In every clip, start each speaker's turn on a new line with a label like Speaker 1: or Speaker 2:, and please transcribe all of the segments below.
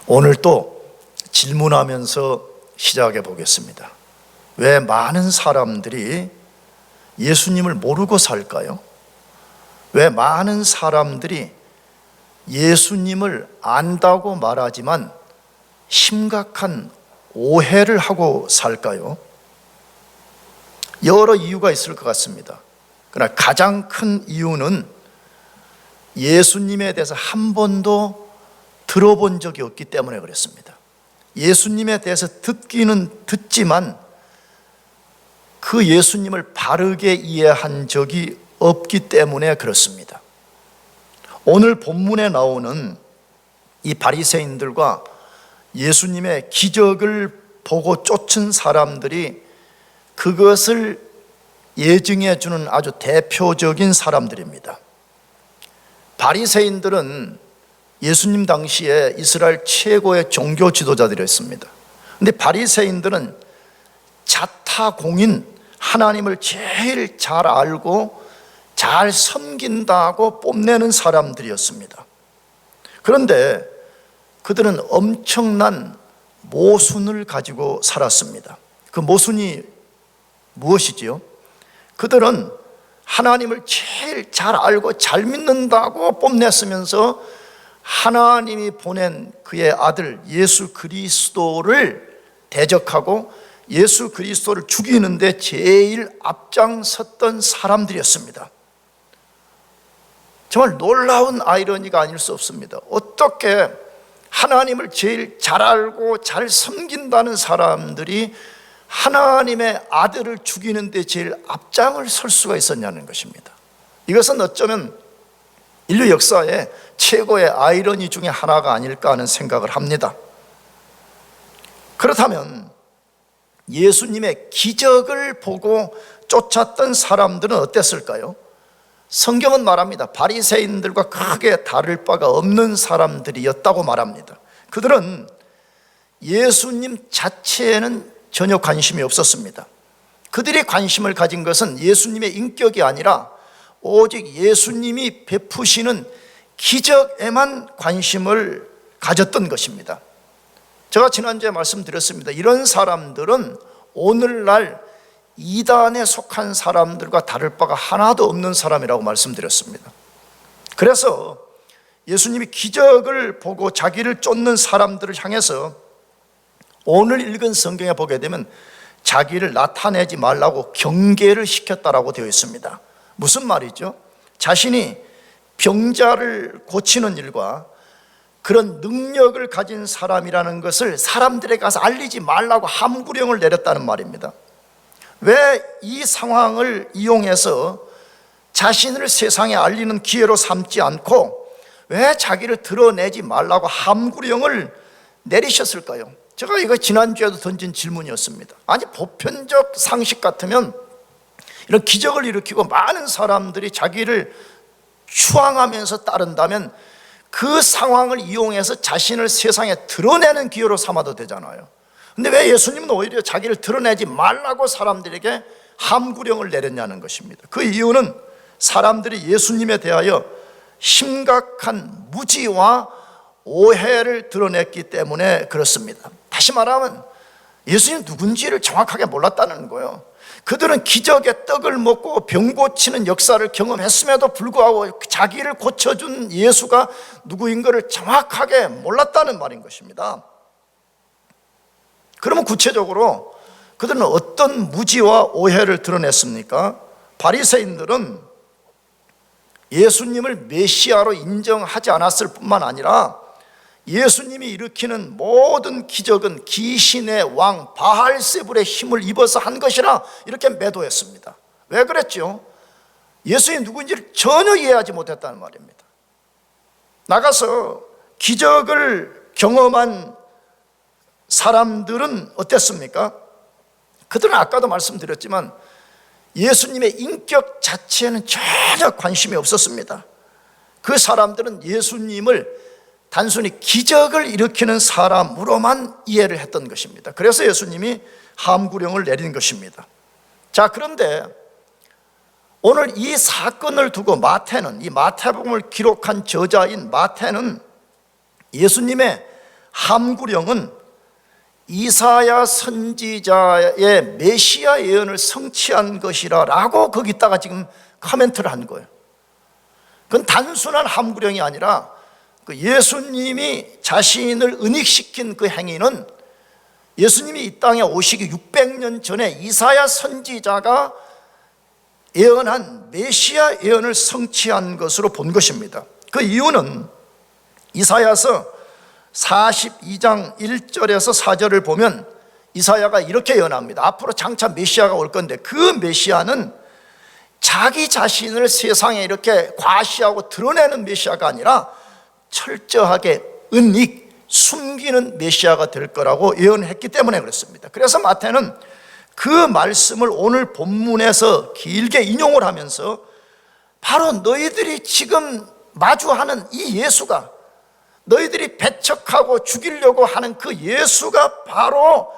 Speaker 1: 오늘 또 질문하면서 시작해 보겠습니다. 왜 많은 사람들이 예수님을 모르고 살까요? 왜 많은 사람들이 예수님을 안다고 말하지만 심각한 오해를 하고 살까요? 여러 이유가 있을 것 같습니다. 그러나 가장 큰 이유는 예수님에 대해서 한 번도 들어본 적이 없기 때문에 그렇습니다. 예수님에 대해서 듣기는 듣지만 그 예수님을 바르게 이해한 적이 없기 때문에 그렇습니다. 오늘 본문에 나오는 이 바리새인들과 예수님의 기적을 보고 쫓은 사람들이 그것을 예증해 주는 아주 대표적인 사람들입니다. 바리새인들은 예수님 당시에 이스라엘 최고의 종교 지도자들이었습니다. 그런데 바리새인들은 자타공인, 하나님을 제일 잘 알고 잘 섬긴다고 뽐내는 사람들이었습니다. 그런데 그들은 엄청난 모순을 가지고 살았습니다. 그 모순이 무엇이지요? 그들은 하나님을 제일 잘 알고 잘 믿는다고 뽐냈으면서 하나님이 보낸 그의 아들 예수 그리스도를 대적하고 예수 그리스도를 죽이는데 제일 앞장섰던 사람들이었습니다. 정말 놀라운 아이러니가 아닐 수 없습니다. 어떻게 하나님을 제일 잘 알고 잘 섬긴다는 사람들이 하나님의 아들을 죽이는데 제일 앞장을 설 수가 있었냐는 것입니다. 이것은 어쩌면 인류 역사의 최고의 아이러니 중에 하나가 아닐까 하는 생각을 합니다. 그렇다면 예수님의 기적을 보고 쫓았던 사람들은 어땠을까요? 성경은 말합니다. 바리새인들과 크게 다를 바가 없는 사람들이었다고 말합니다. 그들은 예수님 자체에는 전혀 관심이 없었습니다. 그들이 관심을 가진 것은 예수님의 인격이 아니라 오직 예수님이 베푸시는 기적에만 관심을 가졌던 것입니다. 제가 지난주에 말씀드렸습니다. 이런 사람들은 오늘날 이단에 속한 사람들과 다를 바가 하나도 없는 사람이라고 말씀드렸습니다. 그래서 예수님이 기적을 보고 자기를 쫓는 사람들을 향해서 오늘 읽은 성경에 보게 되면 자기를 나타내지 말라고 경계를 시켰다라고 되어 있습니다. 무슨 말이죠? 자신이 병자를 고치는 일과 그런 능력을 가진 사람이라는 것을 사람들에게 가서 알리지 말라고 함구령을 내렸다는 말입니다. 왜 이 상황을 이용해서 자신을 세상에 알리는 기회로 삼지 않고 왜 자기를 드러내지 말라고 함구령을 내리셨을까요? 제가 이거 지난주에도 던진 질문이었습니다. 아니, 보편적 상식 같으면 이런 기적을 일으키고 많은 사람들이 자기를 추앙하면서 따른다면 그 상황을 이용해서 자신을 세상에 드러내는 기회로 삼아도 되잖아요. 근데 왜 예수님은 오히려 자기를 드러내지 말라고 사람들에게 함구령을 내렸냐는 것입니다. 그 이유는 사람들이 예수님에 대하여 심각한 무지와 오해를 드러냈기 때문에 그렇습니다. 다시 말하면 예수님 누군지를 정확하게 몰랐다는 거예요. 그들은 기적의 떡을 먹고 병 고치는 역사를 경험했음에도 불구하고 자기를 고쳐준 예수가 누구인 것을 정확하게 몰랐다는 말인 것입니다. 그러면 구체적으로 그들은 어떤 무지와 오해를 드러냈습니까? 바리새인들은 예수님을 메시아로 인정하지 않았을 뿐만 아니라 예수님이 일으키는 모든 기적은 귀신의 왕 바알세불의 힘을 입어서 한 것이라 이렇게 매도했습니다. 왜 그랬죠? 예수님이 누구인지를 전혀 이해하지 못했다는 말입니다. 나가서 기적을 경험한 사람들은 어땠습니까? 그들은 아까도 말씀드렸지만 예수님의 인격 자체에는 전혀 관심이 없었습니다. 그 사람들은 예수님을 단순히 기적을 일으키는 사람으로만 이해를 했던 것입니다. 그래서 예수님이 함구령을 내린 것입니다. 자, 그런데 오늘 이 사건을 두고 마태는, 이 마태복음을 기록한 저자인 마태는 예수님의 함구령은 이사야 선지자의 메시아 예언을 성취한 것이라 라고 거기다가 지금 코멘트를 한 거예요. 그건 단순한 함구령이 아니라 그 예수님이 자신을 은닉시킨 그 행위는 예수님이 이 땅에 오시기 600년 전에 이사야 선지자가 예언한 메시아 예언을 성취한 것으로 본 것입니다. 그 이유는 이사야서 42장 1절에서 4절을 보면 이사야가 이렇게 예언합니다. 앞으로 장차 메시아가 올 건데 그 메시아는 자기 자신을 세상에 이렇게 과시하고 드러내는 메시아가 아니라 철저하게 숨기는 메시아가 될 거라고 예언했기 때문에 그렇습니다. 그래서 마태는 그 말씀을 오늘 본문에서 길게 인용을 하면서 바로 너희들이 지금 마주하는 이 예수가, 너희들이 배척하고 죽이려고 하는 그 예수가 바로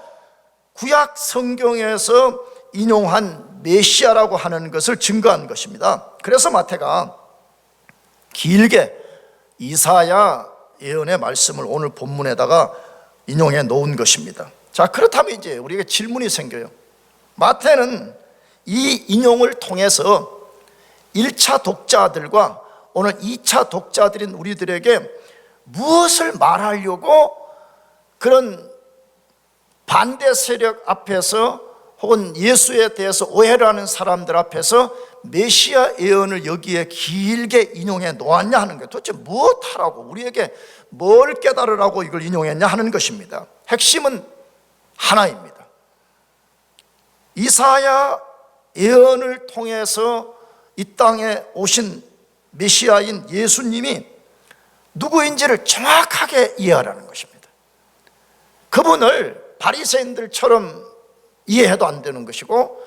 Speaker 1: 구약 성경에서 인용한 메시아라고 하는 것을 증거한 것입니다. 그래서 마태가 길게 이사야 예언의 말씀을 오늘 본문에다가 인용해 놓은 것입니다. 자, 그렇다면 이제 우리에게 질문이 생겨요. 마태는 이 인용을 통해서 1차 독자들과 오늘 2차 독자들인 우리들에게 무엇을 말하려고 그런 반대 세력 앞에서 혹은 예수에 대해서 오해를 하는 사람들 앞에서 메시아 예언을 여기에 길게 인용해 놓았냐 하는 거예요. 도대체 무엇하라고, 우리에게 뭘 깨달으라고 이걸 인용했냐 하는 것입니다. 핵심은 하나입니다. 이사야 예언을 통해서 이 땅에 오신 메시아인 예수님이 누구인지를 정확하게 이해하라는 것입니다. 그분을 바리새인들처럼 이해해도 안 되는 것이고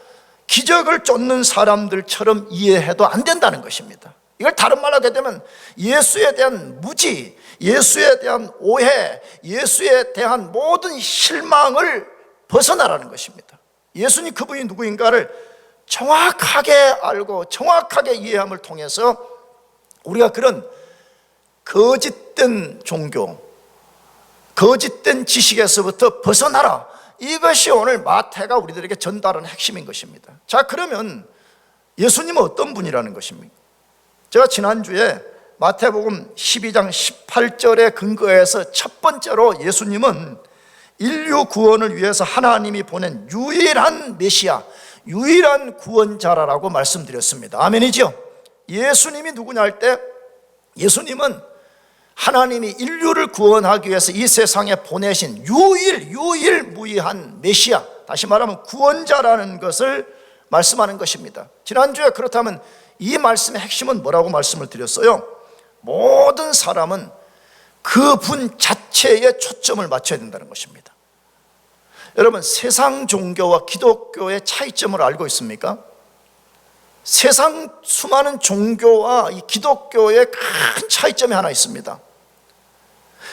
Speaker 1: 기적을 쫓는 사람들처럼 이해해도 안 된다는 것입니다. 이걸 다른 말로 하게 되면 예수에 대한 무지, 예수에 대한 오해, 예수에 대한 모든 실망을 벗어나라는 것입니다. 예수님 그분이 누구인가를 정확하게 알고 정확하게 이해함을 통해서 우리가 그런 거짓된 종교, 거짓된 지식에서부터 벗어나라, 이것이 오늘 마태가 우리들에게 전달하는 핵심인 것입니다. 자, 그러면 예수님은 어떤 분이라는 것입니까? 제가 지난주에 마태복음 12장 18절에 근거해서 첫 번째로 예수님은 인류 구원을 위해서 하나님이 보낸 유일한 메시아, 유일한 구원자라고 말씀드렸습니다. 아멘이죠? 예수님이 누구냐 할 때 예수님은 하나님이 인류를 구원하기 위해서 이 세상에 보내신 유일무이한 메시아, 다시 말하면 구원자라는 것을 말씀하는 것입니다. 지난주에 그렇다면 이 말씀의 핵심은 뭐라고 말씀을 드렸어요? 모든 사람은 그분 자체에 초점을 맞춰야 된다는 것입니다. 여러분, 세상 종교와 기독교의 차이점을 알고 있습니까? 세상 수많은 종교와 이 기독교의 큰 차이점이 하나 있습니다.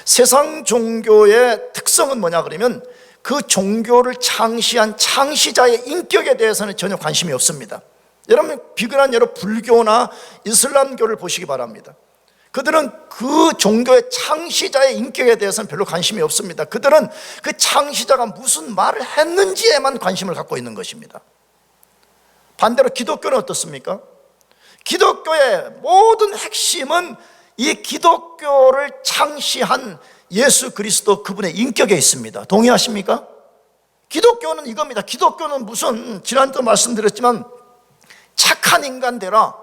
Speaker 1: 세상 종교의 특성은 뭐냐 그러면 그 종교를 창시한 창시자의 인격에 대해서는 전혀 관심이 없습니다. 여러분, 비근한 여러 불교나 이슬람교를 보시기 바랍니다. 그들은 그 종교의 창시자의 인격에 대해서는 별로 관심이 없습니다. 그들은 그 창시자가 무슨 말을 했는지에만 관심을 갖고 있는 것입니다. 반대로 기독교는 어떻습니까? 기독교의 모든 핵심은 이 기독교를 창시한 예수 그리스도 그분의 인격에 있습니다. 동의하십니까? 기독교는 이겁니다. 기독교는 무슨, 지난주도 말씀드렸지만 착한 인간 되라,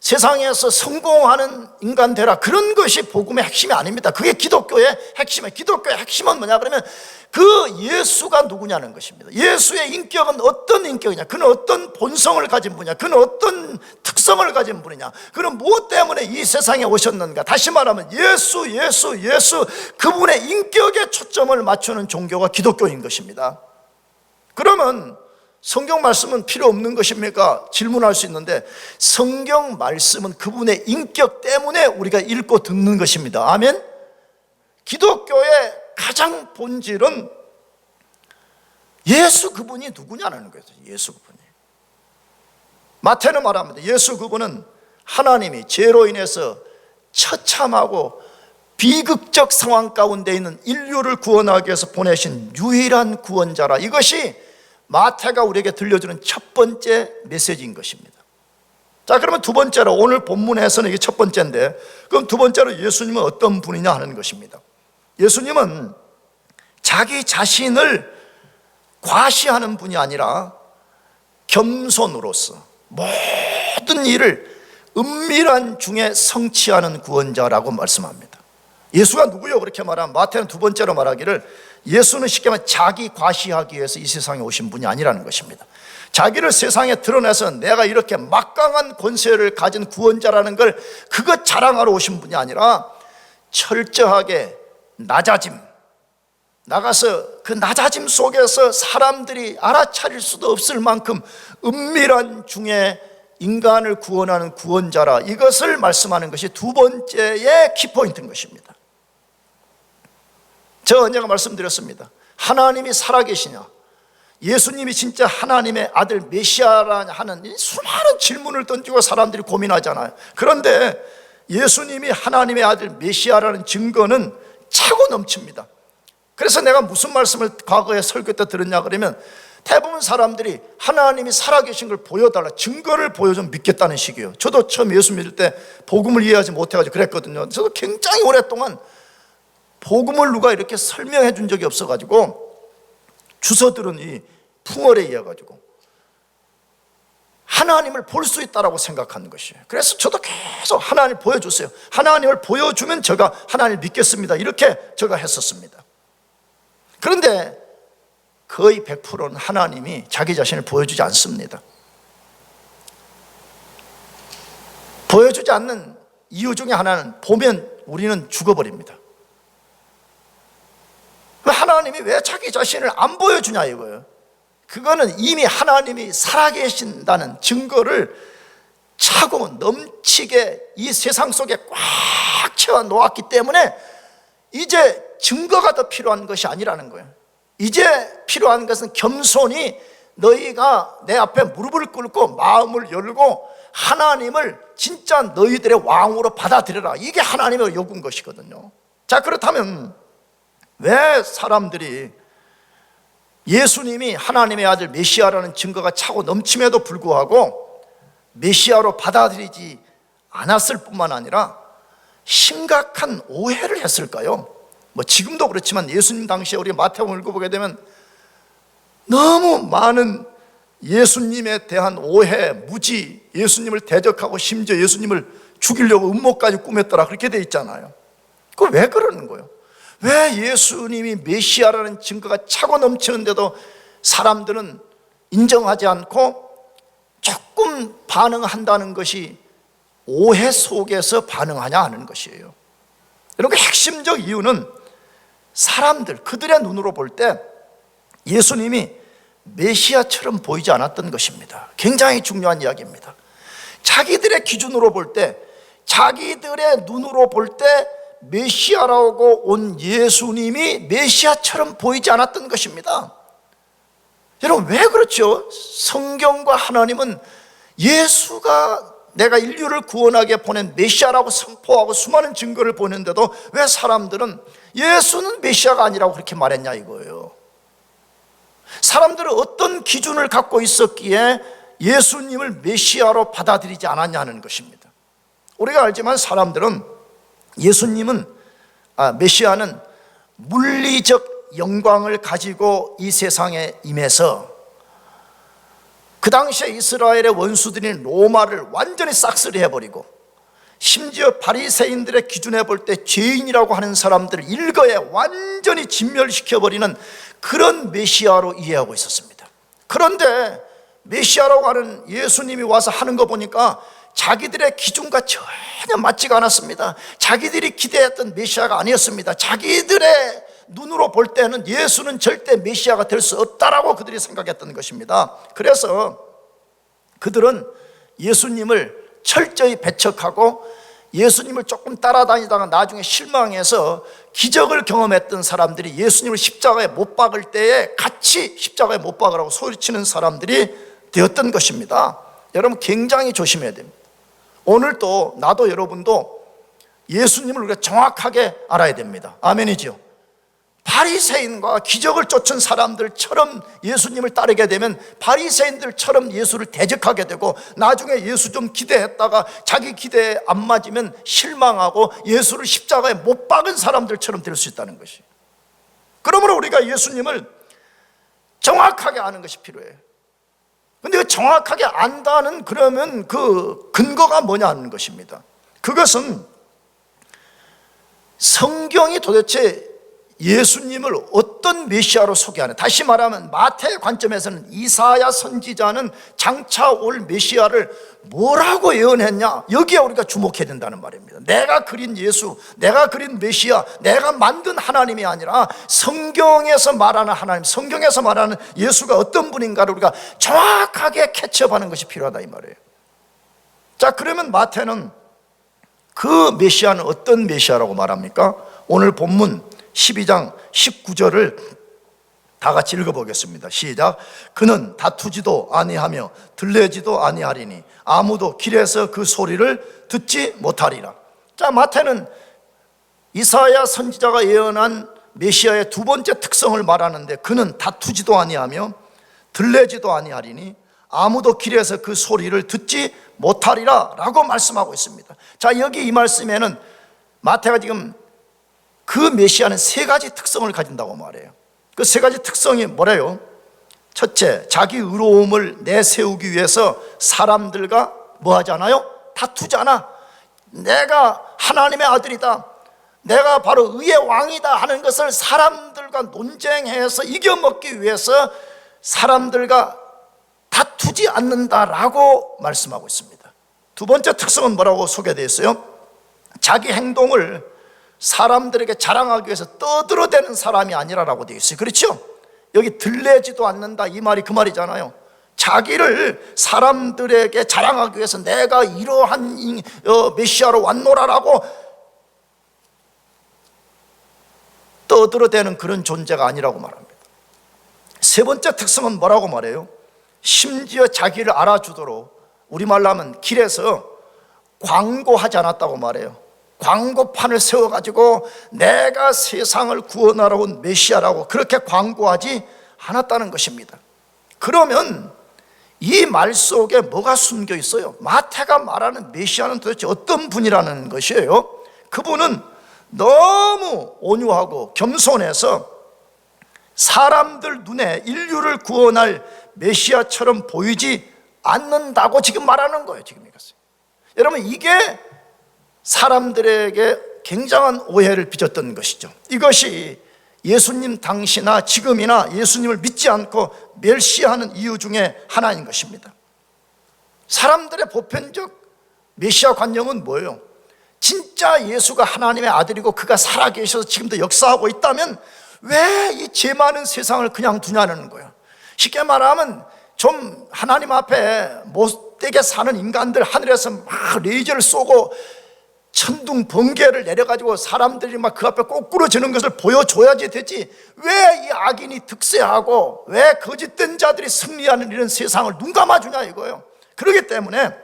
Speaker 1: 세상에서 성공하는 인간 되라, 그런 것이 복음의 핵심이 아닙니다. 그게 기독교의 핵심이에요. 기독교의 핵심은 뭐냐 그러면 그 예수가 누구냐는 것입니다. 예수의 인격은 어떤 인격이냐, 그는 어떤 본성을 가진 분이냐, 그는 어떤 특성을 가진 분이냐, 그는 무엇 때문에 이 세상에 오셨는가. 다시 말하면 예수 그분의 인격에 초점을 맞추는 종교가 기독교인 것입니다. 그러면 성경 말씀은 필요 없는 것입니까? 질문할 수 있는데, 성경 말씀은 그분의 인격 때문에 우리가 읽고 듣는 것입니다. 아멘? 기독교의 가장 본질은 예수 그분이 누구냐는 거예요. 예수 그분이. 마태는 말합니다. 예수 그분은 하나님이 죄로 인해서 처참하고 비극적 상황 가운데 있는 인류를 구원하기 위해서 보내신 유일한 구원자라. 이것이 마태가 우리에게 들려주는 첫 번째 메시지인 것입니다. 자, 그러면 두 번째로, 오늘 본문에서는 이게 첫 번째인데, 그럼 두 번째로 예수님은 어떤 분이냐 하는 것입니다. 예수님은 자기 자신을 과시하는 분이 아니라 겸손으로서 모든 일을 은밀한 중에 성취하는 구원자라고 말씀합니다. 예수가 누구요? 그렇게 말하면 마태는 두 번째로 말하기를, 예수는 쉽게 말하면 자기 과시하기 위해서 이 세상에 오신 분이 아니라는 것입니다. 자기를 세상에 드러내서 내가 이렇게 막강한 권세를 가진 구원자라는 걸 그것 자랑하러 오신 분이 아니라 철저하게 낮아짐, 나가서 그 낮아짐 속에서 사람들이 알아차릴 수도 없을 만큼 은밀한 중에 인간을 구원하는 구원자라. 이것을 말씀하는 것이 두 번째의 키포인트인 것입니다. 저 언젠가 말씀드렸습니다. 하나님이 살아계시냐, 예수님이 진짜 하나님의 아들 메시아라 하는 수많은 질문을 던지고 사람들이 고민하잖아요. 그런데 예수님이 하나님의 아들 메시아라는 증거는 차고 넘칩니다. 그래서 내가 무슨 말씀을 과거에 설교 때 들었냐 그러면, 대부분 사람들이 하나님이 살아계신 걸 보여달라, 증거를 보여주면 믿겠다는 식이에요. 저도 처음 예수 믿을 때 복음을 이해하지 못해가지고 그랬거든요. 저도 굉장히 오랫동안 복음을 누가 이렇게 설명해 준 적이 없어가지고 주워들은 이 풍월에 의해가지고 하나님을 볼 수 있다라고 생각하는 것이에요. 그래서 저도 계속 하나님을 보여주세요, 하나님을 보여주면 제가 하나님을 믿겠습니다, 이렇게 제가 했었습니다. 그런데 거의 100%는 하나님이 자기 자신을 보여주지 않습니다. 보여주지 않는 이유 중에 하나는 보면 우리는 죽어버립니다. 하나님이 왜 자기 자신을 안 보여주냐 이거예요. 그거는 이미 하나님이 살아계신다는 증거를 차고 넘치게 이 세상 속에 꽉 채워 놓았기 때문에 이제 증거가 더 필요한 것이 아니라는 거예요. 이제 필요한 것은 겸손히 너희가 내 앞에 무릎을 꿇고 마음을 열고 하나님을 진짜 너희들의 왕으로 받아들여라. 이게 하나님의 요구인 것이거든요. 자, 그렇다면 왜 사람들이 예수님이 하나님의 아들 메시아라는 증거가 차고 넘침에도 불구하고 메시아로 받아들이지 않았을 뿐만 아니라 심각한 오해를 했을까요? 지금도 그렇지만 예수님 당시에 우리 마태복음 읽어보게 되면 너무 많은 예수님에 대한 오해, 무지, 예수님을 대적하고 심지어 예수님을 죽이려고 음모까지 꾸몄더라, 그렇게 돼 있잖아요. 그거 왜 그러는 거예요? 왜 예수님이 메시아라는 증거가 차고 넘치는데도 사람들은 인정하지 않고 조금 반응한다는 것이 오해 속에서 반응하냐 하는 것이에요. 여러분, 핵심적 이유는 사람들, 그들의 눈으로 볼 때 예수님이 메시아처럼 보이지 않았던 것입니다. 굉장히 중요한 이야기입니다. 자기들의 기준으로 볼 때, 자기들의 눈으로 볼 때 메시아라고 온 예수님이 메시아처럼 보이지 않았던 것입니다. 여러분, 왜 그렇죠? 성경과 하나님은 예수가 내가 인류를 구원하게 보낸 메시아라고 선포하고 수많은 증거를 보는데도 왜 사람들은 예수는 메시아가 아니라고 그렇게 말했냐 이거예요. 사람들은 어떤 기준을 갖고 있었기에 예수님을 메시아로 받아들이지 않았냐는 것입니다. 우리가 알지만 사람들은 메시아는 물리적 영광을 가지고 이 세상에 임해서 그 당시에 이스라엘의 원수들인 로마를 완전히 싹쓸이 해버리고 심지어 바리새인들의 기준에 볼 때 죄인이라고 하는 사람들을 일거에 완전히 진멸시켜버리는 그런 메시아로 이해하고 있었습니다. 그런데 메시아라고 하는 예수님이 와서 하는 거 보니까 자기들의 기준과 전혀 맞지가 않았습니다. 자기들이 기대했던 메시아가 아니었습니다. 자기들의 눈으로 볼 때는 예수는 절대 메시아가 될 수 없다라고 그들이 생각했던 것입니다. 그래서 그들은 예수님을 철저히 배척하고 예수님을 조금 따라다니다가 나중에 실망해서 기적을 경험했던 사람들이 예수님을 십자가에 못 박을 때에 같이 십자가에 못 박으라고 소리치는 사람들이 되었던 것입니다. 여러분, 굉장히 조심해야 됩니다. 오늘도 나도 여러분도 예수님을 우리가 정확하게 알아야 됩니다. 아멘이죠. 바리새인과 기적을 쫓은 사람들처럼 예수님을 따르게 되면 바리새인들처럼 예수를 대적하게 되고, 나중에 예수 좀 기대했다가 자기 기대에 안 맞으면 실망하고 예수를 십자가에 못 박은 사람들처럼 될 수 있다는 것이. 그러므로 우리가 예수님을 정확하게 아는 것이 필요해요. 그런데 정확하게 안다는, 그러면 그 근거가 뭐냐는 것입니다. 그것은 성경이 도대체 예수님을 어떤 메시아로 소개하는, 다시 말하면 마태의 관점에서는 이사야 선지자는 장차 올 메시아를 뭐라고 예언했냐, 여기에 우리가 주목해야 된다는 말입니다. 내가 그린 예수, 내가 그린 메시아, 내가 만든 하나님이 아니라 성경에서 말하는 하나님, 성경에서 말하는 예수가 어떤 분인가를 우리가 정확하게 캐치업하는 것이 필요하다 이 말이에요. 자, 그러면 마태는 그 메시아는 어떤 메시아라고 말합니까? 오늘 본문 12장 19절을 다 같이 읽어보겠습니다. 시작. 그는 다투지도 아니하며 들레지도 아니하리니 아무도 길에서 그 소리를 듣지 못하리라. 자, 마태는 이사야 선지자가 예언한 메시아의 두 번째 특성을 말하는데, 그는 다투지도 아니하며 들레지도 아니하리니 아무도 길에서 그 소리를 듣지 못하리라 라고 말씀하고 있습니다. 자, 여기 이 말씀에는 마태가 지금 그 메시아는 세 가지 특성을 가진다고 말해요. 그 세 가지 특성이 뭐래요? 첫째, 자기 의로움을 내세우기 위해서 사람들과 뭐 하잖아요? 다투잖아. 내가 하나님의 아들이다, 내가 바로 의의 왕이다 하는 것을 사람들과 논쟁해서 이겨먹기 위해서 사람들과 다투지 않는다라고 말씀하고 있습니다. 두 번째 특성은 뭐라고 소개되어 있어요? 자기 행동을 사람들에게 자랑하기 위해서 떠들어대는 사람이 아니라라고 되어 있어요. 그렇죠? 여기 들레지도 않는다 이 말이 그 말이잖아요. 자기를 사람들에게 자랑하기 위해서 내가 이러한 메시아로 왔노라라고 떠들어대는 그런 존재가 아니라고 말합니다. 세 번째 특성은 뭐라고 말해요? 심지어 자기를 알아주도록, 우리말로 하면 길에서 광고하지 않았다고 말해요. 광고판을 세워가지고 내가 세상을 구원하러 온 메시아라고 그렇게 광고하지 않았다는 것입니다. 그러면 이 말 속에 뭐가 숨겨 있어요? 마태가 말하는 메시아는 도대체 어떤 분이라는 것이에요? 그분은 너무 온유하고 겸손해서 사람들 눈에 인류를 구원할 메시아처럼 보이지 않는다고 지금 말하는 거예요. 지금 이것은, 여러분, 이게 사람들에게 굉장한 오해를 빚었던 것이죠. 이것이 예수님 당시나 지금이나 예수님을 믿지 않고 멸시하는 이유 중에 하나인 것입니다. 사람들의 보편적 메시아 관념은 뭐예요? 진짜 예수가 하나님의 아들이고 그가 살아계셔서 지금도 역사하고 있다면 왜 이 죄 많은 세상을 그냥 두냐는 거예요. 쉽게 말하면 좀 하나님 앞에 못되게 사는 인간들 하늘에서 막 레이저를 쏘고 천둥 번개를 내려가지고 사람들이 막 그 앞에 꼬꾸러지는 것을 보여줘야지 되지, 왜 이 악인이 득세하고 왜 거짓된 자들이 승리하는 이런 세상을 눈 감아주냐 이거예요. 그렇기 때문에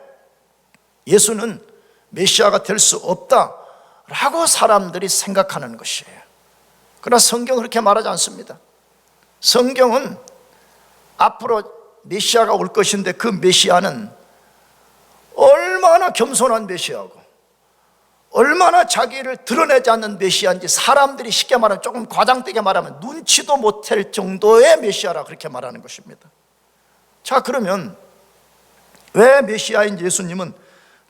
Speaker 1: 예수는 메시아가 될 수 없다라고 사람들이 생각하는 것이에요. 그러나 성경은 그렇게 말하지 않습니다. 성경은 앞으로 메시아가 올 것인데 그 메시아는 얼마나 겸손한 메시아고 얼마나 자기를 드러내지 않는 메시아인지 사람들이 쉽게 말하면, 조금 과장되게 말하면 눈치도 못할 정도의 메시아라 그렇게 말하는 것입니다. 자, 그러면 왜 메시아인 예수님은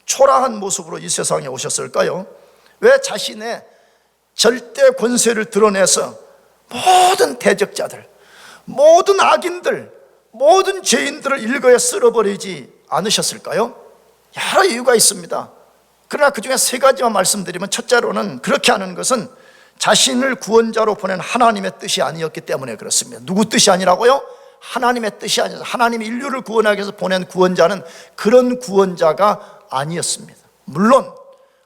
Speaker 1: 초라한 모습으로 이 세상에 오셨을까요? 왜 자신의 절대 권세를 드러내서 모든 대적자들, 모든 악인들, 모든 죄인들을 일거에 쓸어버리지 않으셨을까요? 여러 이유가 있습니다. 그러나 그 중에 세 가지만 말씀드리면, 첫째로는 그렇게 하는 것은 자신을 구원자로 보낸 하나님의 뜻이 아니었기 때문에 그렇습니다. 누구 뜻이 아니라고요? 하나님의 뜻이 아니어서, 하나님이 인류를 구원하기 위해서 보낸 구원자는 그런 구원자가 아니었습니다. 물론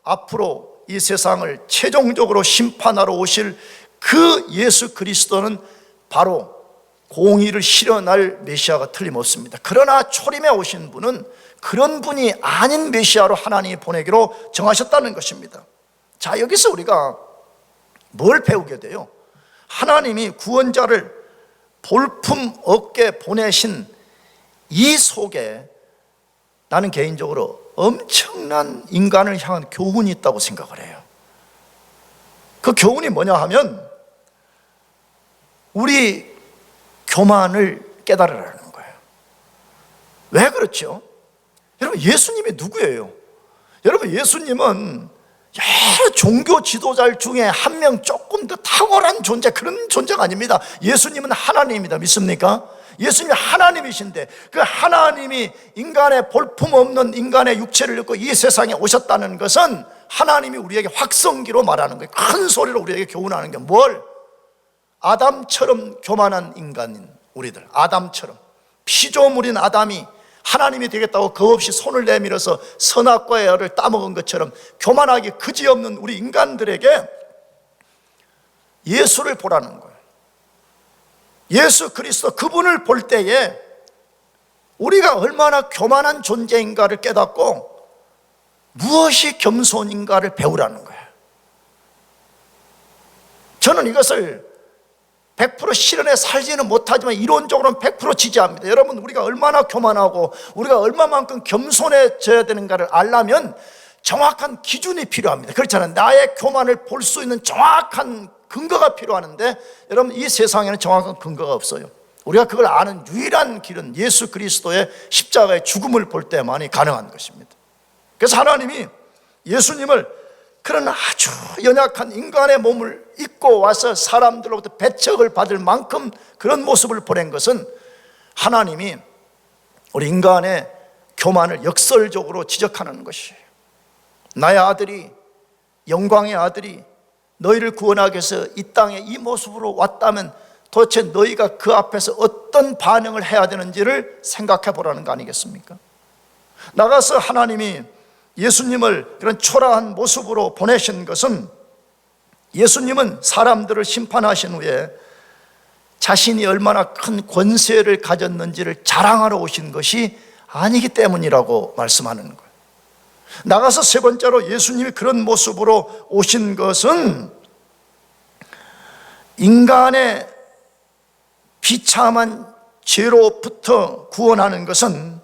Speaker 1: 앞으로 이 세상을 최종적으로 심판하러 오실 그 예수 그리스도는 바로 공의를 실현할 메시아가 틀림없습니다. 그러나 초림에 오신 분은 그런 분이 아닌 메시아로 하나님이 보내기로 정하셨다는 것입니다. 자, 여기서 우리가 뭘 배우게 돼요? 하나님이 구원자를 볼품 없게 보내신 이 속에 나는 개인적으로 엄청난 인간을 향한 교훈이 있다고 생각을 해요. 그 교훈이 뭐냐 하면 우리 교만을 깨달으라는 거예요. 왜 그렇죠? 여러분, 예수님이 누구예요? 여러분, 예수님은 여러 종교 지도자 중에 한 명 조금 더 탁월한 존재, 그런 존재가 아닙니다. 예수님은 하나님입니다. 믿습니까? 예수님이 하나님이신데 그 하나님이 인간의 볼품없는 인간의 육체를 입고 이 세상에 오셨다는 것은 하나님이 우리에게 확성기로 말하는 거예요. 큰 소리로 우리에게 교훈하는 게 뭘? 아담처럼 교만한 인간인 우리들, 아담처럼 피조물인 아담이 하나님이 되겠다고 겁없이 손을 내밀어서 선악과의 열을 따먹은 것처럼 교만하기 그지없는 우리 인간들에게 예수를 보라는 거예요. 예수 그리스도, 그분을 볼 때에 우리가 얼마나 교만한 존재인가를 깨닫고 무엇이 겸손인가를 배우라는 거예요. 저는 이것을 100% 실현에 살지는 못하지만 이론적으로는 100% 지지합니다. 여러분, 우리가 얼마나 교만하고 우리가 얼마만큼 겸손해져야 되는가를 알려면 정확한 기준이 필요합니다. 그렇잖아요. 나의 교만을 볼 수 있는 정확한 근거가 필요하는데 여러분, 이 세상에는 정확한 근거가 없어요. 우리가 그걸 아는 유일한 길은 예수 그리스도의 십자가의 죽음을 볼 때만이 가능한 것입니다. 그래서 하나님이 예수님을 그런 아주 연약한 인간의 몸을 입고 와서 사람들로부터 배척을 받을 만큼 그런 모습을 보낸 것은 하나님이 우리 인간의 교만을 역설적으로 지적하는 것이에요. 나의 아들이, 영광의 아들이 너희를 구원하기 위해서 이 땅에 이 모습으로 왔다면 도대체 너희가 그 앞에서 어떤 반응을 해야 되는지를 생각해 보라는 거 아니겠습니까? 나가서 하나님이 예수님을 그런 초라한 모습으로 보내신 것은 예수님은 사람들을 심판하신 후에 자신이 얼마나 큰 권세를 가졌는지를 자랑하러 오신 것이 아니기 때문이라고 말씀하는 거예요. 나가서 세 번째로 예수님이 그런 모습으로 오신 것은 인간의 비참한 죄로부터 구원하는 것은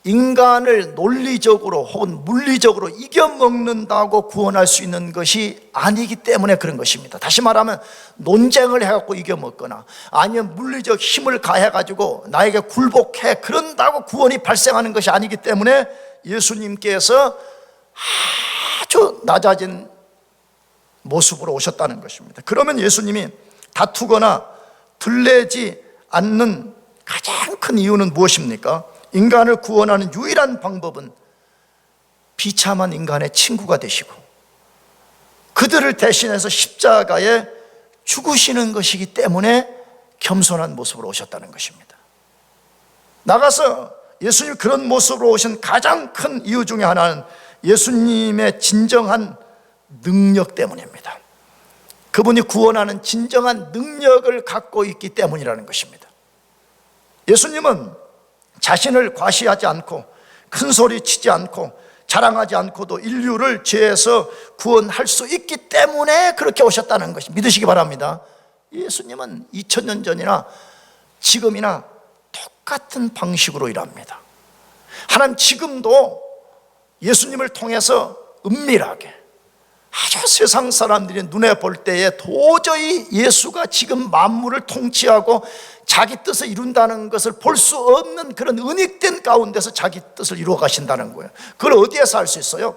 Speaker 1: 인간을 논리적으로 혹은 물리적으로 이겨먹는다고 구원할 수 있는 것이 아니기 때문에 그런 것입니다. 다시 말하면 논쟁을 해갖고 이겨먹거나 아니면 물리적 힘을 가해가지고 나에게 굴복해 그런다고 구원이 발생하는 것이 아니기 때문에 예수님께서 아주 낮아진 모습으로 오셨다는 것입니다. 그러면 예수님이 다투거나 들레지 않는 가장 큰 이유는 무엇입니까? 인간을 구원하는 유일한 방법은 비참한 인간의 친구가 되시고 그들을 대신해서 십자가에 죽으시는 것이기 때문에 겸손한 모습으로 오셨다는 것입니다. 나가서 예수님 그런 모습으로 오신 가장 큰 이유 중에 하나는 예수님의 진정한 능력 때문입니다. 그분이 구원하는 진정한 능력을 갖고 있기 때문이라는 것입니다. 예수님은 자신을 과시하지 않고 큰 소리 치지 않고 자랑하지 않고도 인류를 죄에서 구원할 수 있기 때문에 그렇게 오셨다는 것이 믿으시기 바랍니다. 예수님은 2000년 전이나 지금이나 똑같은 방식으로 일합니다. 하나님 지금도 예수님을 통해서 은밀하게 아주 세상 사람들이 눈에 볼 때에 도저히 예수가 지금 만물을 통치하고 자기 뜻을 이룬다는 것을 볼 수 없는 그런 은닉된 가운데서 자기 뜻을 이루어 가신다는 거예요. 그걸 어디에서 알 수 있어요?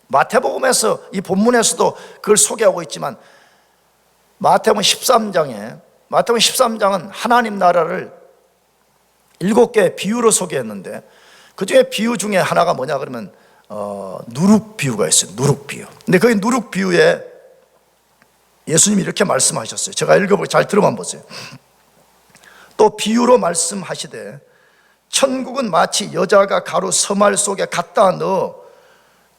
Speaker 1: 마태복음에서, 이 본문에서도 그걸 소개하고 있지만 마태복음 13장은 하나님 나라를 7개의 비유로 소개했는데 그 중에 비유 중에 하나가 뭐냐 그러면 누룩 비유가 있어요. 누룩 비유. 근데 거기 누룩 비유에 예수님이 이렇게 말씀하셨어요. 제가 읽어보고 잘 들어만 보세요. 또 비유로 말씀하시되 천국은 마치 여자가 가루 서말 속에 갖다 넣어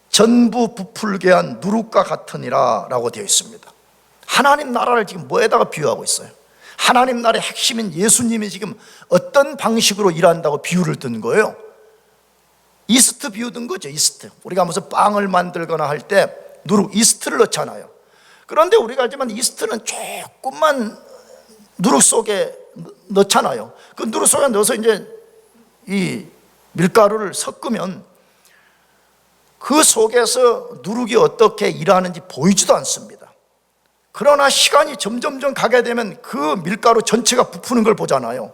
Speaker 1: 전부 부풀게 한 누룩과 같으니라 라고 되어 있습니다. 하나님 나라를 지금 뭐에다가 비유하고 있어요? 하나님 나라의 핵심인 예수님이 지금 어떤 방식으로 일한다고 비유를 든 거예요? 이스트 비유 든 거죠. 이스트. 우리가 무슨 빵을 만들거나 할 때 누룩, 이스트를 넣잖아요. 그런데 우리가 알지만 이스트는 조금만 누룩 속에 넣잖아요. 그 누룩 속에 넣어서 이제 이 밀가루를 섞으면 그 속에서 누룩이 어떻게 일하는지 보이지도 않습니다. 그러나 시간이 점점점 가게 되면 그 밀가루 전체가 부푸는 걸 보잖아요.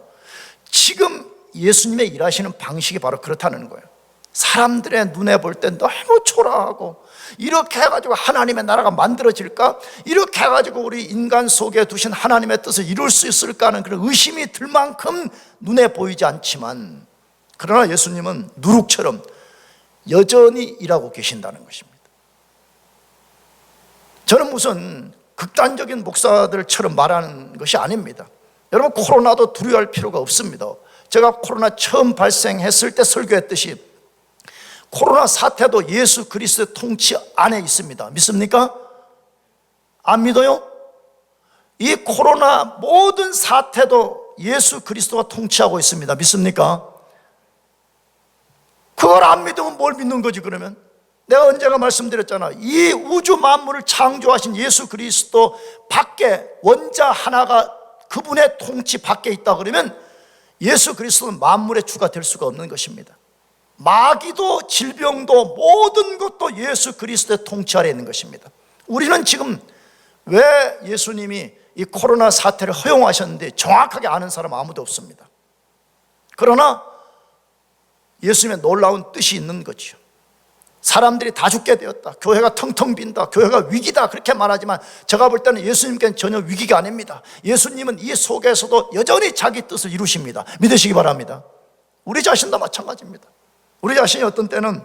Speaker 1: 지금 예수님의 일하시는 방식이 바로 그렇다는 거예요. 사람들의 눈에 볼 때 너무 초라하고, 이렇게 해가지고 하나님의 나라가 만들어질까? 이렇게 해가지고 우리 인간 속에 두신 하나님의 뜻을 이룰 수 있을까 하는 그런 의심이 들 만큼 눈에 보이지 않지만, 그러나 예수님은 누룩처럼 여전히 일하고 계신다는 것입니다. 저는 무슨 극단적인 목사들처럼 말하는 것이 아닙니다. 여러분, 코로나도 두려워할 필요가 없습니다. 제가 코로나 처음 발생했을 때 설교했듯이 코로나 사태도 예수 그리스도의 통치 안에 있습니다. 믿습니까? 안 믿어요? 이 코로나 모든 사태도 예수 그리스도가 통치하고 있습니다. 믿습니까? 그걸 안 믿으면 뭘 믿는 거지 그러면? 내가 언제가 말씀드렸잖아. 이 우주 만물을 창조하신 예수 그리스도 밖에 원자 하나가 그분의 통치 밖에 있다 그러면 예수 그리스도는 만물의 주가 될 수가 없는 것입니다. 마귀도 질병도 모든 것도 예수 그리스도의 통치 아래 있는 것입니다. 우리는 지금 왜 예수님이 이 코로나 사태를 허용하셨는데 정확하게 아는 사람 아무도 없습니다. 그러나 예수님의 놀라운 뜻이 있는 거죠. 사람들이 다 죽게 되었다, 교회가 텅텅 빈다, 교회가 위기다, 그렇게 말하지만 제가 볼 때는 예수님께는 전혀 위기가 아닙니다. 예수님은 이 속에서도 여전히 자기 뜻을 이루십니다. 믿으시기 바랍니다. 우리 자신도 마찬가지입니다. 우리 자신이 어떤 때는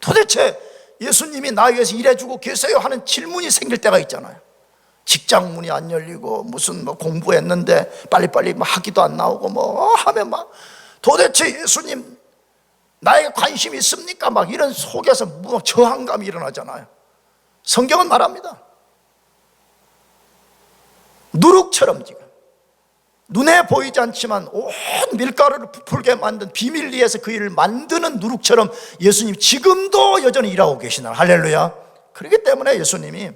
Speaker 1: 도대체 예수님이 나에게 위해서 일해주고 계세요 하는 질문이 생길 때가 있잖아요. 직장 문이 안 열리고 무슨 공부했는데 빨리빨리 학위도 안 나오고 하면 도대체 예수님 나에게 관심이 있습니까? 이런 속에서 저항감이 일어나잖아요. 성경은 말합니다. 누룩처럼 지금 눈에 보이지 않지만 온 밀가루를 부풀게 만든 비밀리에서 그 일을 만드는 누룩처럼 예수님이 지금도 여전히 일하고 계시나. 할렐루야. 그렇기 때문에 예수님이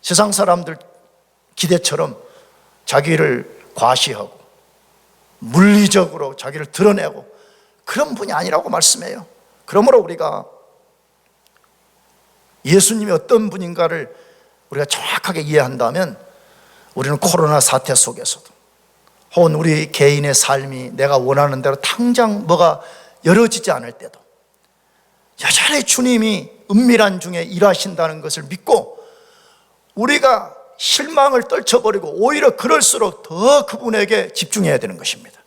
Speaker 1: 세상 사람들 기대처럼 자기를 과시하고 물리적으로 자기를 드러내고 그런 분이 아니라고 말씀해요. 그러므로 우리가 예수님이 어떤 분인가를 우리가 정확하게 이해한다면 우리는 코로나 사태 속에서도 혹은 우리 개인의 삶이 내가 원하는 대로 당장 뭐가 열어지지 않을 때도 여전히 주님이 은밀한 중에 일하신다는 것을 믿고 우리가 실망을 떨쳐버리고 오히려 그럴수록 더 그분에게 집중해야 되는 것입니다.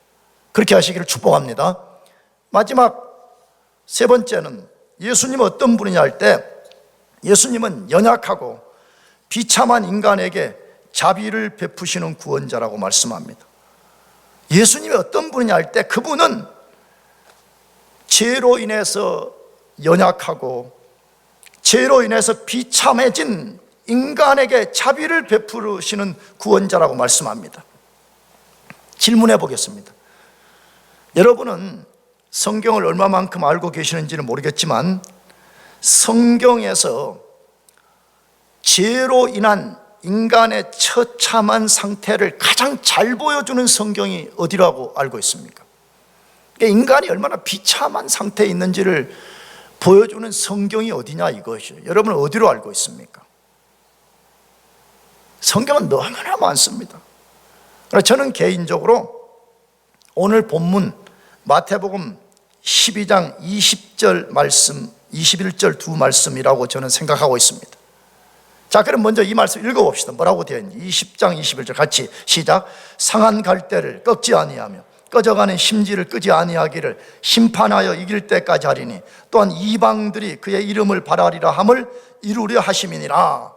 Speaker 1: 그렇게 하시기를 축복합니다. 마지막 세 번째는 예수님은 어떤 분이냐 할 때 예수님은 연약하고 비참한 인간에게 자비를 베푸시는 구원자라고 말씀합니다. 예수님이 어떤 분이냐 할 때 그분은 죄로 인해서 연약하고 죄로 인해서 비참해진 인간에게 자비를 베푸시는 구원자라고 말씀합니다. 질문해 보겠습니다. 여러분은 성경을 얼마만큼 알고 계시는지는 모르겠지만 성경에서 죄로 인한 인간의 처참한 상태를 가장 잘 보여주는 성경이 어디라고 알고 있습니까? 인간이 얼마나 비참한 상태에 있는지를 보여주는 성경이 어디냐 이것이죠. 여러분은 어디로 알고 있습니까? 성경은 너무나 많습니다. 그래서 저는 개인적으로 오늘 본문 마태복음 12장 20절 말씀, 21절 두 말씀이라고 저는 생각하고 있습니다. 자, 그럼 먼저 이 말씀 읽어봅시다. 뭐라고 되어 있는지. 20장 21절 같이 시작. 상한 갈대를 꺾지 아니하며 꺼져가는 심지를 끄지 아니하기를 심판하여 이길 때까지 하리니 또한 이방들이 그의 이름을 바라리라 함을 이루려 하심이니라.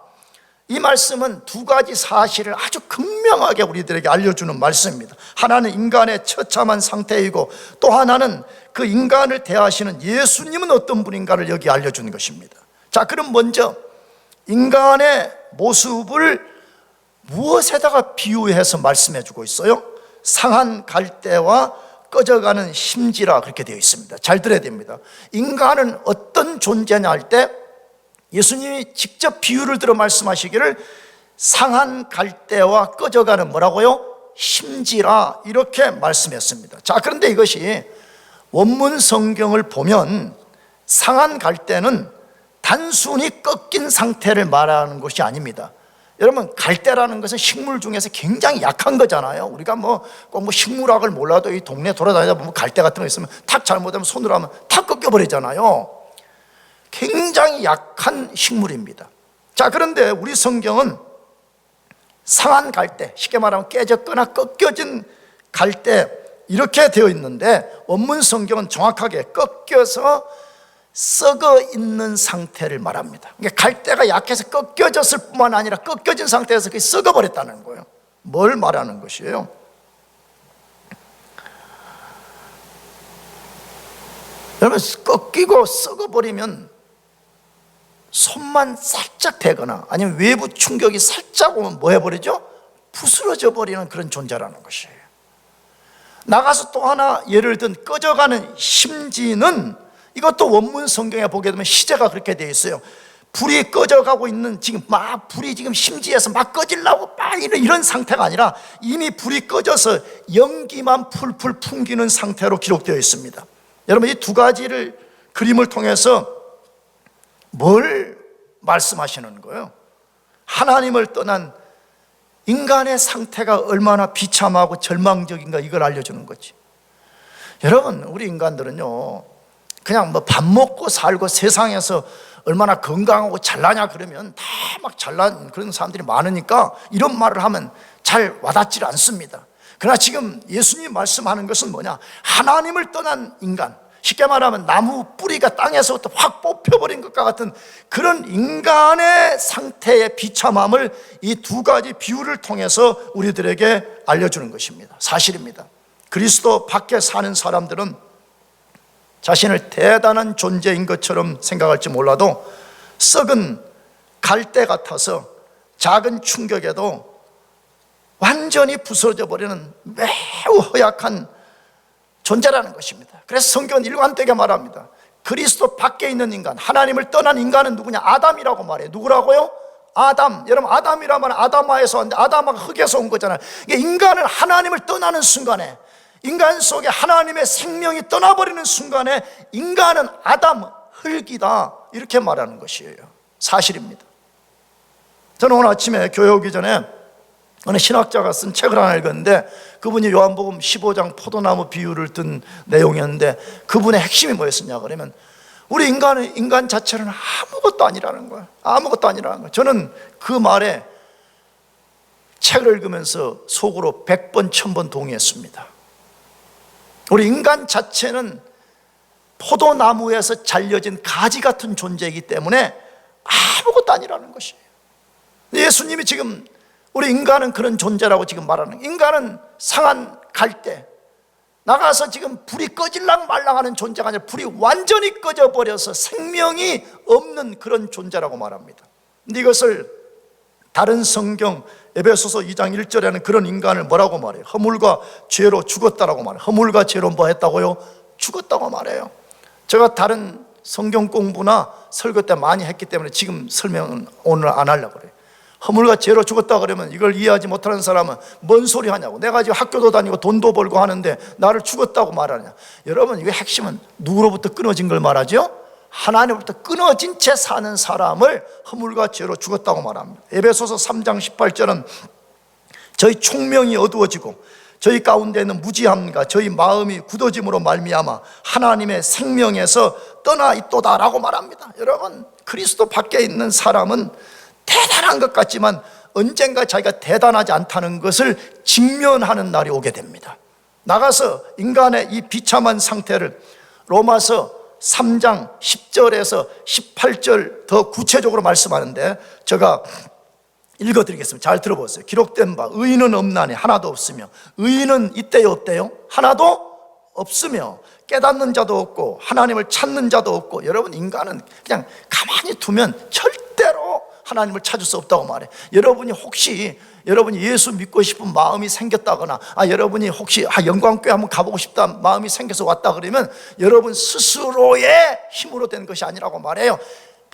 Speaker 1: 이 말씀은 두 가지 사실을 아주 극명하게 우리들에게 알려주는 말씀입니다. 하나는 인간의 처참한 상태이고 또 하나는 그 인간을 대하시는 예수님은 어떤 분인가를 여기 알려주는 것입니다. 자, 그럼 먼저 인간의 모습을 무엇에다가 비유해서 말씀해주고 있어요? 상한 갈대와 꺼져가는 심지라 그렇게 되어 있습니다. 잘 들어야 됩니다. 인간은 어떤 존재냐 할 때 예수님이 직접 비유를 들어 말씀하시기를 상한 갈대와 꺼져가는 뭐라고요? 심지라, 이렇게 말씀했습니다. 자, 그런데 이것이 원문 성경을 보면 상한 갈대는 단순히 꺾인 상태를 말하는 것이 아닙니다. 여러분, 갈대라는 것은 식물 중에서 굉장히 약한 거잖아요. 우리가 꼭 식물학을 몰라도 이 동네 돌아다니다 보면 갈대 같은 거 있으면 탁 잘못하면 손으로 하면 탁 꺾여버리잖아요. 굉장히 약한 식물입니다. 자, 그런데 우리 성경은 상한 갈대, 쉽게 말하면 깨졌거나 꺾여진 갈대, 이렇게 되어 있는데 원문 성경은 정확하게 꺾여서 썩어 있는 상태를 말합니다. 그러니까 갈대가 약해서 꺾여졌을 뿐만 아니라 꺾여진 상태에서 그게 썩어버렸다는 거예요. 뭘 말하는 것이에요? 여러분, 꺾이고 썩어버리면 손만 살짝 대거나 아니면 외부 충격이 살짝 오면 뭐 해버리죠? 부스러져 버리는 그런 존재라는 것이에요. 나가서 또 하나 예를 든 꺼져가는 심지는, 이것도 원문 성경에 보게 되면 시제가 그렇게 되어 있어요. 불이 꺼져가고 있는, 지금 막 불이 지금 심지에서 막 꺼지려고 막 이런 상태가 아니라 이미 불이 꺼져서 연기만 풀풀 풍기는 상태로 기록되어 있습니다. 여러분, 이 두 가지를 그림을 통해서 뭘 말씀하시는 거예요? 하나님을 떠난 인간의 상태가 얼마나 비참하고 절망적인가, 이걸 알려주는 거지. 여러분, 우리 인간들은요, 그냥 밥 먹고 살고 세상에서 얼마나 건강하고 잘나냐 그러면 다 막 잘난 그런 사람들이 많으니까 이런 말을 하면 잘 와닿지 않습니다. 그러나 지금 예수님 말씀하는 것은 뭐냐? 하나님을 떠난 인간, 쉽게 말하면 나무 뿌리가 땅에서부터 확 뽑혀버린 것과 같은 그런 인간의 상태의 비참함을 이 두 가지 비유를 통해서 우리들에게 알려주는 것입니다. 사실입니다. 그리스도 밖에 사는 사람들은 자신을 대단한 존재인 것처럼 생각할지 몰라도 썩은 갈대 같아서 작은 충격에도 완전히 부서져 버리는 매우 허약한 존재라는 것입니다. 그래서 성경은 일관되게 말합니다. 그리스도 밖에 있는 인간, 하나님을 떠난 인간은 누구냐? 아담이라고 말해요. 누구라고요? 아담. 여러분, 아담이라면 아담아에서 왔는데 아담아가 흙에서 온 거잖아요. 인간은 하나님을 떠나는 순간에, 인간 속에 하나님의 생명이 떠나버리는 순간에 인간은 아담, 흙이다, 이렇게 말하는 것이에요. 사실입니다. 저는 오늘 아침에 교회 오기 전에 어느 신학자가 쓴 책을 하나 읽었는데, 그분이 요한복음 15장 포도나무 비유를 든 내용이었는데, 그분의 핵심이 뭐였었냐 그러면 우리 인간 자체는 아무것도 아니라는 거예요. 아무것도 아니라는 거예요. 저는 그 말에 책을 읽으면서 속으로 100번 1000번 동의했습니다. 우리 인간 자체는 포도나무에서 잘려진 가지 같은 존재이기 때문에 아무것도 아니라는 것이에요. 예수님이 지금 우리 인간은 그런 존재라고 지금 말하는 거예요. 인간은 상한 갈대, 나가서 지금 불이 꺼질랑 말랑하는 존재가 아니라 불이 완전히 꺼져버려서 생명이 없는 그런 존재라고 말합니다. 근데 이것을 다른 성경 에베소서 2장 1절에는 그런 인간을 뭐라고 말해요? 허물과 죄로 죽었다라고 말해요. 허물과 죄로 뭐 했다고요? 죽었다고 말해요. 제가 다른 성경 공부나 설교 때 많이 했기 때문에 지금 설명은 오늘 안 하려고 그래요. 허물과 죄로 죽었다 그러면 이걸 이해하지 못하는 사람은 뭔 소리 하냐고, 내가 지금 학교도 다니고 돈도 벌고 하는데 나를 죽었다고 말하냐. 여러분, 이거 핵심은 누구로부터 끊어진 걸 말하죠? 하나님으로부터 끊어진 채 사는 사람을 허물과 죄로 죽었다고 말합니다. 에베소서 3장 18절은 저희 총명이 어두워지고 저희 가운데 있는 무지함과 저희 마음이 굳어짐으로 말미암아 하나님의 생명에서 떠나 있도다라고 말합니다. 여러분, 그리스도 밖에 있는 사람은 대단한 것 같지만 언젠가 자기가 대단하지 않다는 것을 직면하는 날이 오게 됩니다. 나가서 인간의 이 비참한 상태를 로마서 3장 10절에서 18절 더 구체적으로 말씀하는데 제가 읽어드리겠습니다. 잘 들어보세요. 기록된 바 의인은 없나니 하나도 없으며, 의인은 있대요 없대요? 하나도 없으며 깨닫는 자도 없고 하나님을 찾는 자도 없고. 여러분, 인간은 그냥 가만히 두면 절대로 하나님을 찾을 수 없다고 말해. 여러분이 혹시 여러분이 예수 믿고 싶은 마음이 생겼다거나 여러분이 혹시 영광교회 한번 가보고 싶다 마음이 생겨서 왔다 그러면 여러분 스스로의 힘으로 된 것이 아니라고 말해요.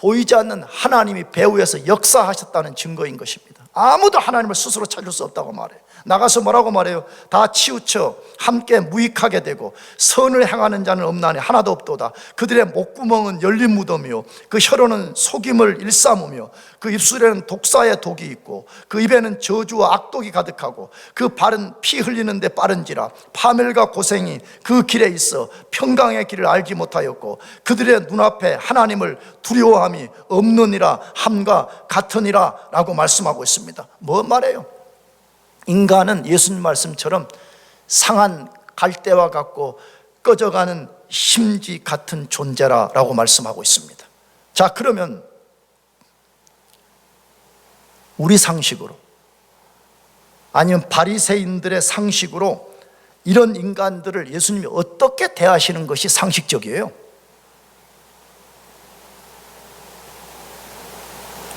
Speaker 1: 보이지 않는 하나님이 배후에서 역사하셨다는 증거인 것입니다. 아무도 하나님을 스스로 찾을 수 없다고 말해요. 나가서 뭐라고 말해요? 다 치우쳐 함께 무익하게 되고 선을 행하는 자는 없나니 하나도 없도다. 그들의 목구멍은 열린 무덤이요 그 혀로는 속임을 일삼으며 그 입술에는 독사의 독이 있고 그 입에는 저주와 악독이 가득하고 그 발은 피 흘리는데 빠른지라 파멸과 고생이 그 길에 있어 평강의 길을 알지 못하였고 그들의 눈앞에 하나님을 두려워함이 없느니라 함과 같으니라 라고 말씀하고 있습니다. 뭐 말해요? 인간은 예수님 말씀처럼 상한 갈대와 같고 꺼져가는 심지 같은 존재라고 말씀하고 있습니다. 자, 그러면 우리 상식으로 아니면 바리새인들의 상식으로 이런 인간들을 예수님이 어떻게 대하시는 것이 상식적이에요?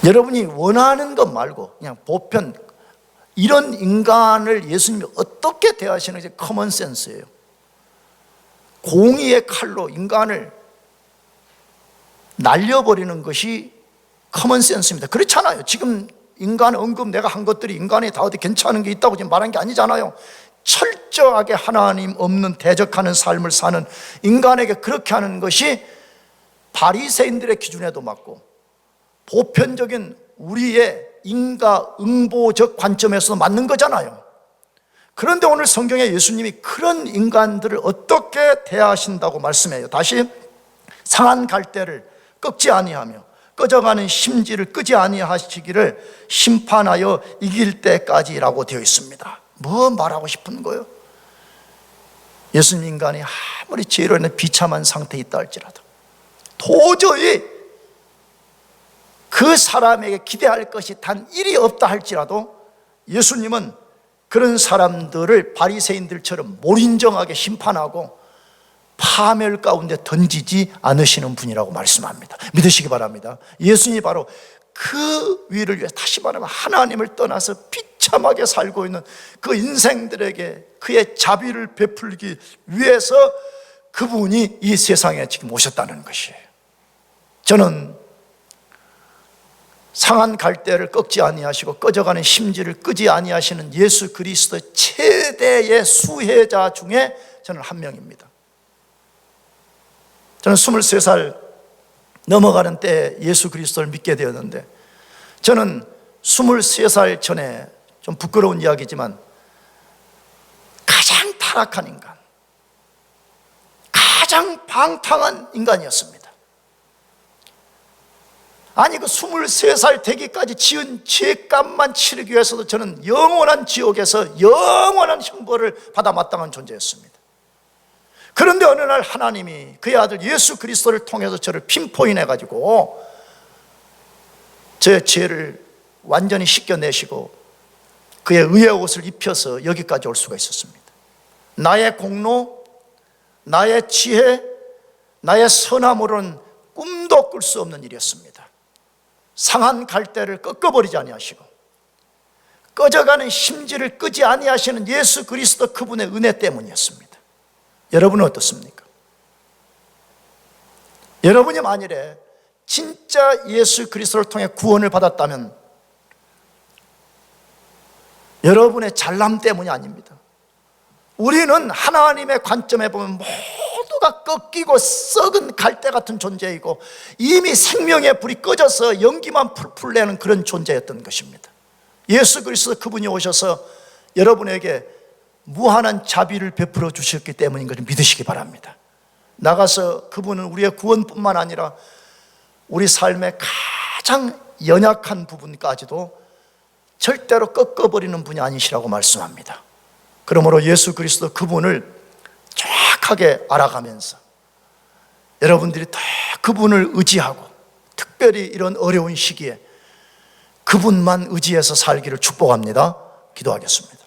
Speaker 1: 여러분이 원하는 것 말고 그냥 보편 이런 인간을 예수님이 어떻게 대하시는지 커먼 센스예요. 공의의 칼로 인간을 날려버리는 것이 커먼 센스입니다. 그렇잖아요. 지금 인간 언급 내가 한 것들이 인간이 다 어디 괜찮은 게 있다고 지금 말한 게 아니잖아요. 철저하게 하나님 없는 대적하는 삶을 사는 인간에게 그렇게 하는 것이 바리새인들의 기준에도 맞고 보편적인 우리의 인과응보적 관점에서 맞는 거잖아요. 그런데 오늘 성경에 예수님이 그런 인간들을 어떻게 대하신다고 말씀해요. 다시 상한 갈대를 꺾지 아니하며 꺼져가는 심지를 끄지 아니하시기를 심판하여 이길 때까지라고 되어 있습니다. 뭐 말하고 싶은 거예요? 예수님 인간이 아무리 죄로 있는 비참한 상태에 있다 할지라도 도저히 그 사람에게 기대할 것이 단 1이 없다 할지라도 예수님은 그런 사람들을 바리새인들처럼 몰인정하게 심판하고 파멸 가운데 던지지 않으시는 분이라고 말씀합니다. 믿으시기 바랍니다. 예수님이 바로 그 위를 위해 다시 말하면 하나님을 떠나서 비참하게 살고 있는 그 인생들에게 그의 자비를 베풀기 위해서 그분이 이 세상에 지금 오셨다는 것이에요. 저는 상한 갈대를 꺾지 아니하시고 꺼져가는 심지를 끄지 아니하시는 예수 그리스도 최대의 수혜자 중에 저는 한 명입니다. 저는 23살 넘어가는 때에 예수 그리스도를 믿게 되었는데 저는 23살 전에 좀 부끄러운 이야기지만 가장 타락한 인간, 가장 방탕한 인간이었습니다. 아니 그 23살 되기까지 지은 죄값만 치르기 위해서도 저는 영원한 지옥에서 영원한 형벌을 받아 마땅한 존재였습니다. 그런데 어느 날 하나님이 그의 아들 예수 그리스도를 통해서 저를 핀포인해 가지고 제 죄를 완전히 씻겨내시고 그의 의의 옷을 입혀서 여기까지 올 수가 있었습니다. 나의 공로, 나의 지혜, 나의 선함으로는 꿈도 꿀 수 없는 일이었습니다. 상한 갈대를 꺾어버리지 아니하시고 꺼져가는 심지를 끄지 아니하시는 예수 그리스도 그분의 은혜 때문이었습니다. 여러분은 어떻습니까? 여러분이 만일에 진짜 예수 그리스도를 통해 구원을 받았다면 여러분의 잘남 때문이 아닙니다. 우리는 하나님의 관점에 보면 모두가 꺾이고 썩은 갈대 같은 존재이고 이미 생명의 불이 꺼져서 연기만 풀풀 내는 그런 존재였던 것입니다. 예수 그리스도 그분이 오셔서 여러분에게 무한한 자비를 베풀어 주셨기 때문인 것을 믿으시기 바랍니다. 나가서 그분은 우리의 구원뿐만 아니라 우리 삶의 가장 연약한 부분까지도 절대로 꺾어버리는 분이 아니시라고 말씀합니다. 그러므로 예수 그리스도 그분을 정확하게 알아가면서 여러분들이 더 그분을 의지하고 특별히 이런 어려운 시기에 그분만 의지해서 살기를 축복합니다. 기도하겠습니다.